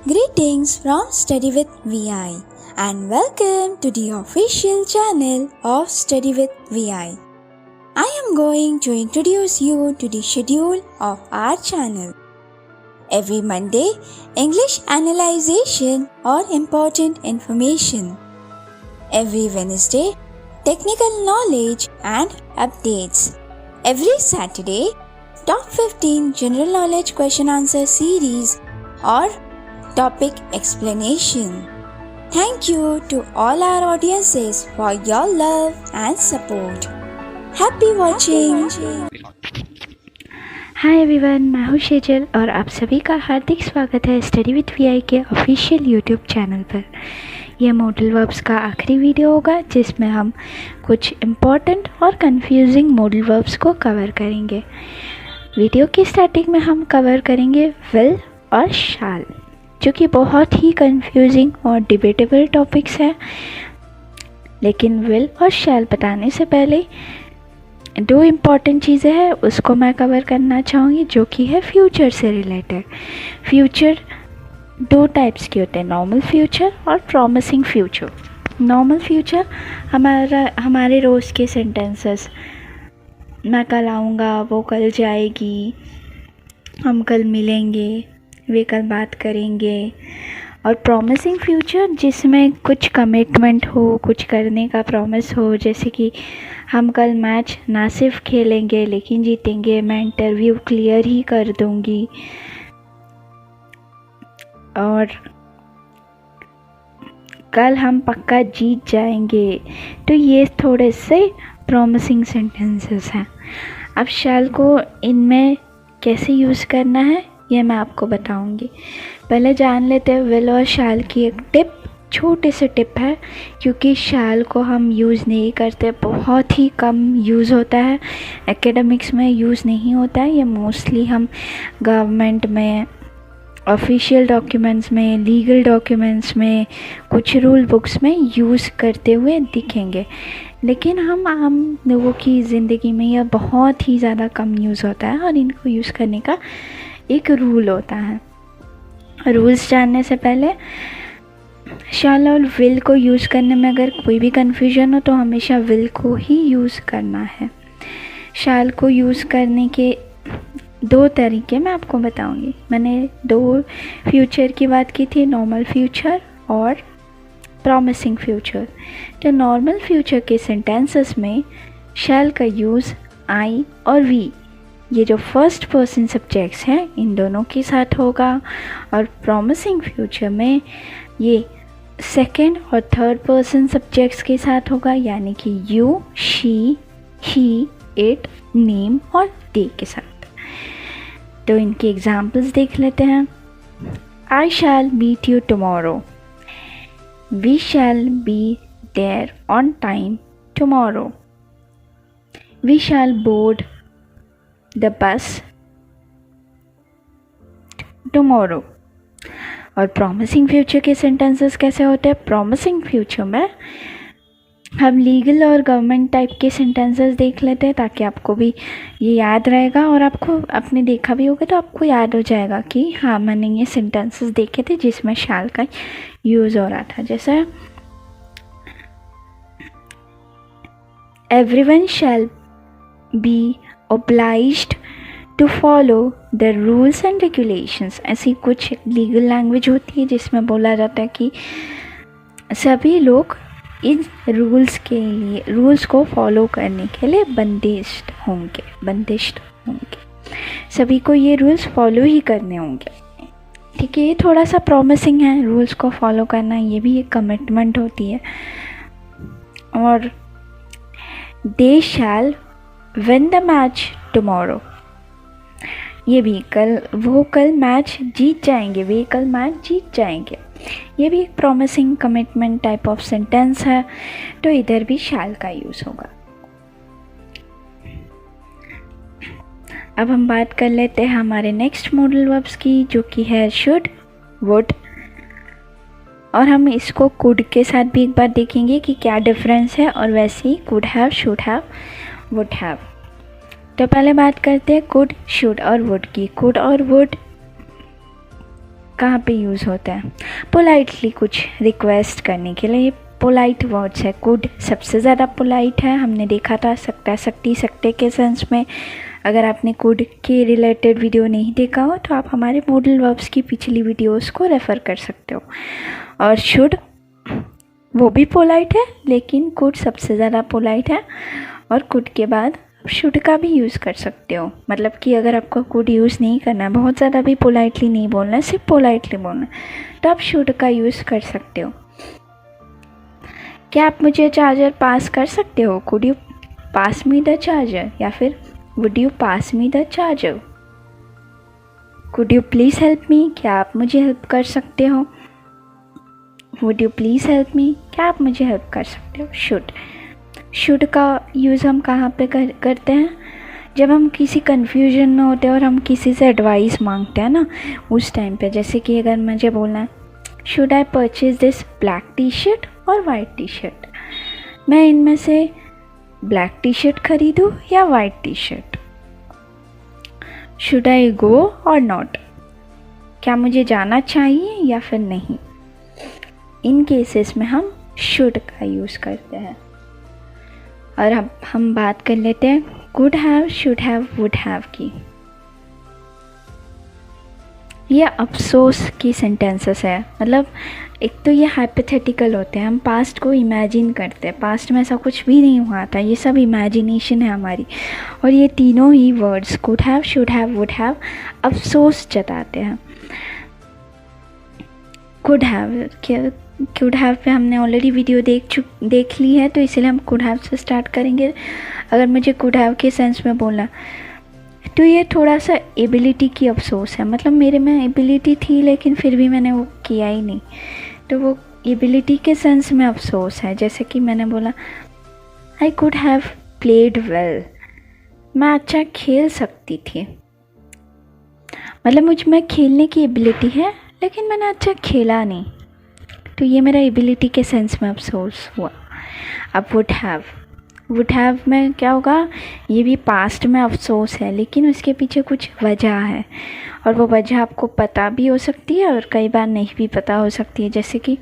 Greetings from Study with VI and welcome to the official channel of Study with VI. I am going to introduce you to the schedule of our channel. Every Monday, English analyzation or important information. Every Wednesday, technical knowledge and updates. Every Saturday, Top 15 General Knowledge Question Answer Series or Topic Explanation. Thank you to all our audiences for your love and support. Happy watching! Hi everyone, मैं हूँ शेजल और आप सभी का हार्दिक स्वागत है study with VI के official YouTube channel पर। यह मॉडल वर्ब्स का आखिरी वीडियो होगा जिसमें हम कुछ इम्पॉर्टेंट और कंफ्यूजिंग मॉडल वर्ब्स को कवर करेंगे। वीडियो की स्टार्टिंग में हम कवर करेंगे विल और शाल, जो कि बहुत ही कंफ्यूजिंग और डिबेटेबल टॉपिक्स हैं। लेकिन विल और शाल बताने से पहले दो इम्पॉर्टेंट चीज़ें हैं उसको मैं कवर करना चाहूँगी, जो कि है फ्यूचर से रिलेटेड। फ्यूचर दो टाइप्स के होते हैं, नॉर्मल फ्यूचर और प्रॉमिसिंग फ्यूचर। नॉर्मल फ्यूचर हमारे रोज़ के सेंटेंसेस, मैं कल आऊँगा, वो कल जाएगी, हम कल मिलेंगे, वे कल बात करेंगे। और प्रॉमिसिंग फ्यूचर जिसमें कुछ कमिटमेंट हो, कुछ करने का प्रॉमिस हो, जैसे कि हम कल मैच ना सिर्फ खेलेंगे लेकिन जीतेंगे, मैं इंटरव्यू क्लियर ही कर दूंगी, और कल हम पक्का जीत जाएंगे। तो ये थोड़े से प्रॉमिसिंग सेंटेंसेस हैं। अब शैल को इनमें कैसे यूज़ करना है ये मैं आपको बताऊंगी। पहले जान लेते हैं विल और शैल की एक टिप। छोटे से टिप है, क्योंकि शैल को हम यूज़ नहीं करते, बहुत ही कम यूज़ होता है, एकेडमिक्स में यूज़ नहीं होता है। ये मोस्टली हम गवर्नमेंट में, ऑफिशियल डॉक्यूमेंट्स में, लीगल डॉक्यूमेंट्स में, कुछ रूल बुक्स में यूज़ करते हुए दिखेंगे। लेकिन हम आम लोगों की ज़िंदगी में यह बहुत ही ज़्यादा कम यूज़ होता है और इनको यूज़ करने का एक रूल होता है। रूल्स जानने से पहले शैल और विल को यूज़ करने में अगर कोई भी कन्फ्यूजन हो तो हमेशा विल को ही यूज़ करना है। शैल को यूज़ करने के दो तरीके मैं आपको बताऊंगी। मैंने दो फ्यूचर की बात की थी, नॉर्मल फ्यूचर और प्रॉमिसिंग फ्यूचर। तो नॉर्मल फ्यूचर के सेंटेंसेस में शैल का यूज़ आई और वी, ये जो फर्स्ट पर्सन सब्जेक्ट्स हैं, इन दोनों के साथ होगा। और प्रॉमिसिंग फ्यूचर में ये सेकंड और थर्ड पर्सन सब्जेक्ट्स के साथ होगा, यानी कि you, she, he, it, name और दे के साथ। तो इनके एग्जाम्पल्स देख लेते हैं। I shall meet you tomorrow, we shall be there on time tomorrow, we shall board the bus tomorrow. और प्रॉमिसिंग फ्यूचर के सेंटेंसेस कैसे होते हैं? प्रॉमिसिंग फ्यूचर में हम लीगल और गवर्नमेंट टाइप के सेंटेंसेस देख लेते हैं, ताकि आपको भी ये याद रहेगा और आपको आपने देखा भी होगा तो आपको याद हो जाएगा कि हाँ, मैंने ये सेंटेंसेस देखे थे जिसमें शैल का यूज़ हो रहा था। जैसे everyone shall be obliged to follow the rules and regulations। ऐसी कुछ लीगल लैंग्वेज होती है जिसमें बोला जाता है कि सभी लोग इन रूल्स को फॉलो करने के लिए बंदिश्त होंगे। सभी को ये रूल्स फॉलो ही करने होंगे। ठीक है, ये थोड़ा सा प्रॉमिसिंग है, रूल्स को फॉलो करना, ये भी एक कमिटमेंट होती है। और दे शैल विन द मैच टुमारो, ये भी वो कल मैच जीत जाएंगे, वे कल मैच जीत जाएंगे। ये भी एक promising commitment type of sentence है, तो इधर भी शैल का यूज़ होगा। अब हम बात कर लेते हैं हमारे नेक्स्ट मॉडल वर्ब्स की, जो कि है शुड, वुड। और हम इसको कुड के साथ भी एक बार देखेंगे कि क्या डिफरेंस है, और वैसे he could have, should have, would have. तो पहले बात करते हैं कुड, शुड और वुड की। कुड और वुड कहाँ पे यूज़ होता है? पोलाइटली कुछ रिक्वेस्ट करने के लिए पोलाइट वर्ड्स है। कुड सबसे ज़्यादा पोलाइट है, हमने देखा था सकता, सकती, सकते के सेंस में। अगर आपने कुड के रिलेटेड वीडियो नहीं देखा हो तो आप हमारे मॉडल वर्ब्स की पिछली वीडियोस को रेफ़र कर सकते हो। और शुड वो भी पोलाइट है, लेकिन कुड सबसे ज़्यादा पोलाइट है। और कुड के बाद शुड का भी यूज़ कर सकते हो। मतलब कि अगर आपको कुड यूज़ नहीं करना है, बहुत ज़्यादा भी पोलाइटली नहीं बोलना है, सिर्फ पोलाइटली बोलना है, तो आप शुड का यूज़ कर सकते हो। क्या आप मुझे चार्जर पास कर सकते हो? Could you pass me the charger? या फिर would you pass me the charger? Could you please help me? क्या आप मुझे हेल्प कर सकते हो? Would you please help me? क्या आप मुझे हेल्प कर सकते हो? शुड का यूज़ हम कहाँ पे करते हैं? जब हम किसी कन्फ्यूजन में होते हैं और हम किसी से एडवाइस मांगते हैं ना, उस टाइम पे। जैसे कि अगर मुझे बोलना है should I purchase this black T shirt और वाइट टी शर्ट, मैं इनमें से ब्लैक टी शर्ट खरीदूँ या white T shirt? Should I go or not, क्या मुझे जाना चाहिए या फिर नहीं? इन केसेस में हम शुड का यूज़ करते हैं। और अब हम बात कर लेते हैं could have, should have, would have की। ये अफसोस की सेंटेंसेस है। मतलब एक तो ये हाइपोथेटिकल होते हैं, हम पास्ट को इमेजिन करते हैं, पास्ट में ऐसा कुछ भी नहीं हुआ था, ये सब इमेजिनेशन है हमारी। और ये तीनों ही words could have, should have, would have अफसोस जताते हैं। कुड हैव पे हमने ऑलरेडी वीडियो देख ली है, तो इसलिए हम कुड हैव से स्टार्ट करेंगे। अगर मुझे कुड हैव के सेंस में बोलना तो ये थोड़ा सा एबिलिटी की अफसोस है। मतलब मेरे में एबिलिटी थी लेकिन फिर भी मैंने वो किया ही नहीं, तो वो एबिलिटी के सेंस में अफसोस है। जैसे कि मैंने बोला I could have played well, मैं अच्छा खेल सकती थी। मतलब मुझ में खेलने की एबिलिटी है लेकिन मैंने अच्छा खेला नहीं, तो ये मेरा एबिलिटी के सेंस में अफसोस हुआ। अब वुड हैव में क्या होगा? ये भी पास्ट में अफसोस है, लेकिन उसके पीछे कुछ वजह है, और वो वजह आपको पता भी हो सकती है और कई बार नहीं भी पता हो सकती है। जैसे कि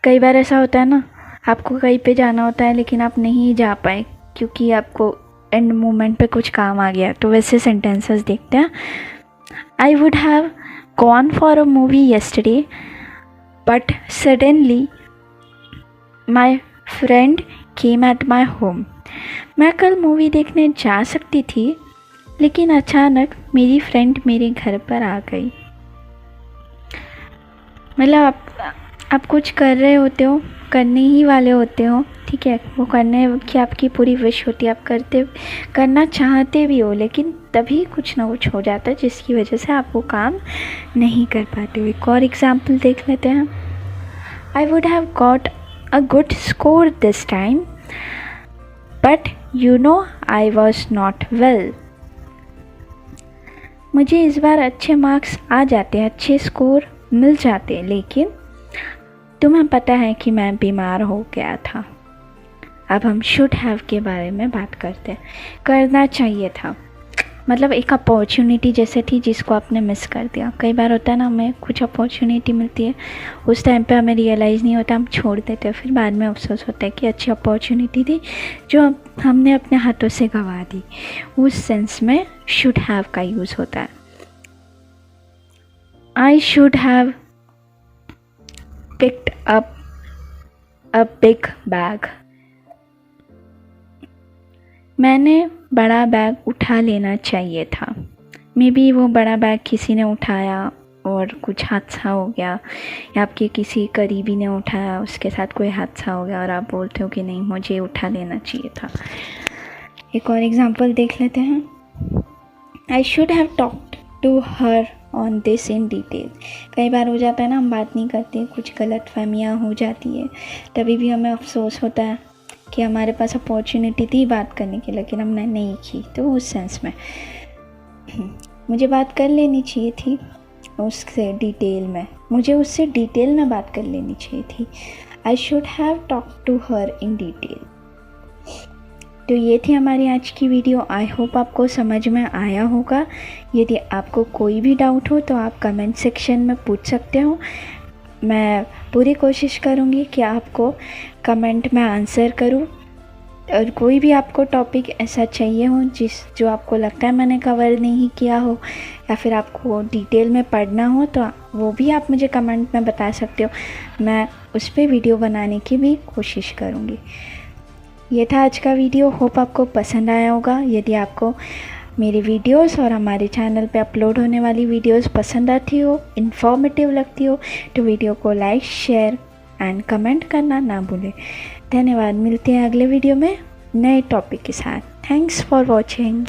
कई बार ऐसा होता है ना, आपको कहीं पे जाना होता है लेकिन आप नहीं जा पाए क्योंकि आपको एंड मोमेंट पे कुछ काम आ गया, तो वैसे सेंटेंसेस देखते हैं। I would have gone for a movie yesterday but suddenly my friend came at my home, मैं कल मूवी देखने जा सकती थी लेकिन अचानक मेरी फ्रेंड मेरे घर पर आ गई। मतलब आप कुछ कर रहे होते हो, करने ही वाले होते हो, ठीक है, वो करने की आपकी पूरी विश होती है, आप करना चाहते भी हो, लेकिन तभी कुछ ना कुछ हो जाता है जिसकी वजह से आप वो काम नहीं कर पाते हो। एक और एग्जाम्पल देख लेते हैं। I would have got a good score this time, but you know I was not well. मुझे इस बार अच्छे मार्क्स आ जाते हैं, अच्छे स्कोर मिल जाते हैं, लेकिन तुम्हें पता है कि मैं बीमार हो गया था। अब हम शुड हैव के बारे में बात करते हैं। करना चाहिए था, मतलब एक अपॉर्चुनिटी जैसे थी जिसको आपने मिस कर दिया। कई बार होता है ना, हमें कुछ अपॉर्चुनिटी मिलती है, उस टाइम पे हमें रियलाइज़ नहीं होता, हम छोड़ देते हैं, फिर बाद में अफसोस होता है कि अच्छी अपॉर्चुनिटी थी जो हमने अपने हाथों से गंवा दी। उस सेंस में शुड हैव का यूज़ होता है। आई should have picked up a big bag, मैंने बड़ा बैग उठा लेना चाहिए था। मे बी वो बड़ा बैग किसी ने उठाया और कुछ हादसा हो गया, या आपके किसी करीबी ने उठाया, उसके साथ कोई हादसा हो गया और आप बोलते हो कि नहीं मुझे उठा लेना चाहिए था। एक और एग्जांपल देख लेते हैं। I should have talked to her on this in detail. कई बार हो जाता है ना, हम बात नहीं करते, कुछ गलत फहमियाँ हो जाती है, तभी भी हमें अफसोस होता है कि हमारे पास अपॉर्चुनिटी थी बात करने की लेकिन हमने नहीं की। तो उस सेंस में मुझे बात कर लेनी चाहिए थी उससे डिटेल में, मुझे उससे डिटेल में बात कर लेनी चाहिए थी। I should have talk to her in detail. तो ये थी हमारी आज की वीडियो। आई होप आपको समझ में आया होगा। यदि आपको कोई भी डाउट हो तो आप कमेंट सेक्शन में पूछ सकते हो। मैं पूरी कोशिश करूँगी कि आपको कमेंट में आंसर करूँ। और कोई भी आपको टॉपिक ऐसा चाहिए हो जो आपको लगता है मैंने कवर नहीं किया हो, या फिर आपको डिटेल में पढ़ना हो, तो वो भी आप मुझे कमेंट में बता सकते हो। मैं उस पर वीडियो बनाने की भी कोशिश करूँगी। ये था आज का वीडियो। होप आपको पसंद आया होगा। यदि आपको मेरी वीडियोस और हमारे चैनल पे अपलोड होने वाली वीडियोस पसंद आती हो, इन्फॉर्मेटिव लगती हो, तो वीडियो को लाइक, शेयर एंड कमेंट करना ना भूलें। धन्यवाद। मिलते हैं अगले वीडियो में नए टॉपिक के साथ। Thanks for watching.